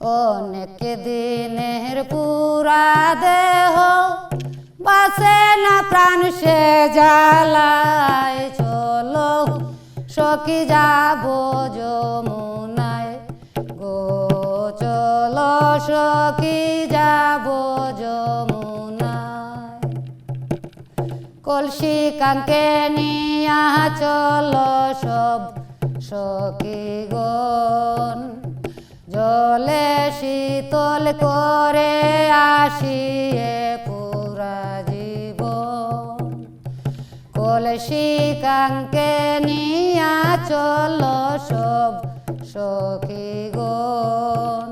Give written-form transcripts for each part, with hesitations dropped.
অনেক দিনের পুরা দেহ বাসে না প্রাণ সে জ্বালায়, চলো সখী যাব যমুনায় গো, চলো সখী যাব যমুনায়। কলসি কাঙ্কে নিয়া চলো সব সখীগণ, জলে শীতল করে আসিয়ে পুরা জীবন। কলসি কাঙ্কে নিয়া চলো সব সখীগণ,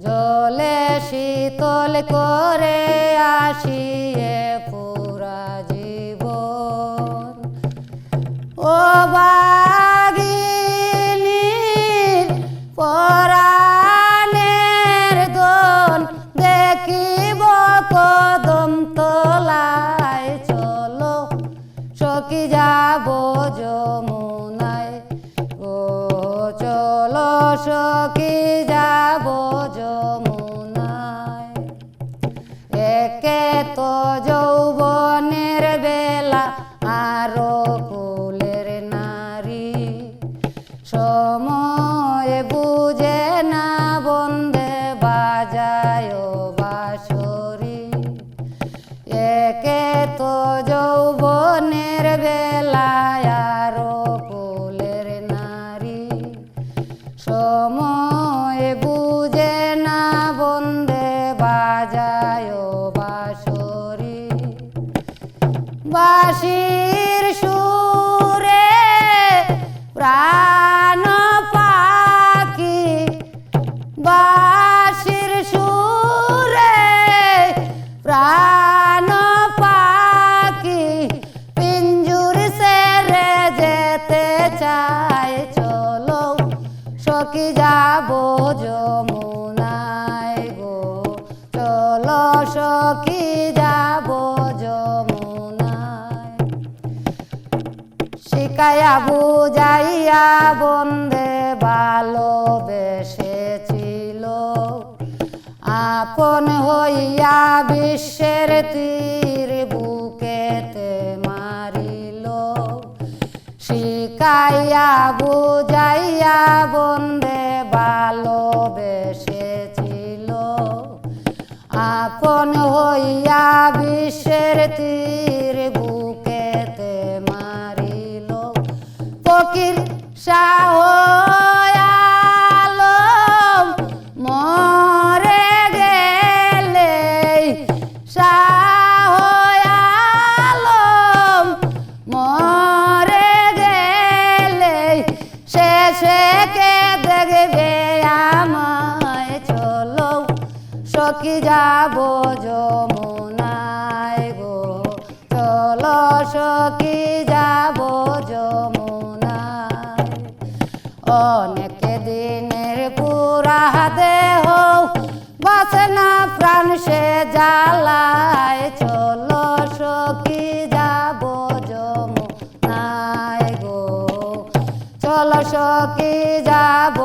জলে শীতল করে আসিয়ে পুরা জীবন। ও বাগিনীর পরাণের দোন দেখিব কদম তলায়, চলো সখী যাব যমুনায় ও, চলো সখী যাব যমুনায়। একে তো যৌবনের বেলা আরো কুলের নারী, সময় বুঝে না বন্দে বাজায় বাঁশরি। একে তো যৌবনের বেলায় আরো কুলের নারী, সময় বুঝে না বন্দে বাজায় বাঁশরি। বাঁশির সুরে প্রাণ পাখি, বাঁশির সুরে প্রাণ পাখি পিঞ্জুর সেরে যেতে চায়, চলো সখী যাব যমুনায় গো, চলো সখী যাব যমুনায়। শিখাইয়া বুঝাইয়া বন্দে ভালোবেসেছিল, আপন হইয়া বিশ্বের তীর বুকেতে মারিল। শিখাইয়া বুঝাইয়া বন্দে ভালোবেসেছিল, আপন হইয়া বিশ্বের তীর বুকেতে মারিল। ফকির শাহ আলম মরে গেলে, শাহ আলম মরে গেলে, শেষে কে দেখবে আমায়, চলো সখী যাব যমুনায় গো, চলো সখী যাব যমুনায়। অনেক দিনের পুরা দেহ বাসে না প্রাণ সে জ্বালায়, চলো সখী যাব যমুনায় গো, চলো সখী যাব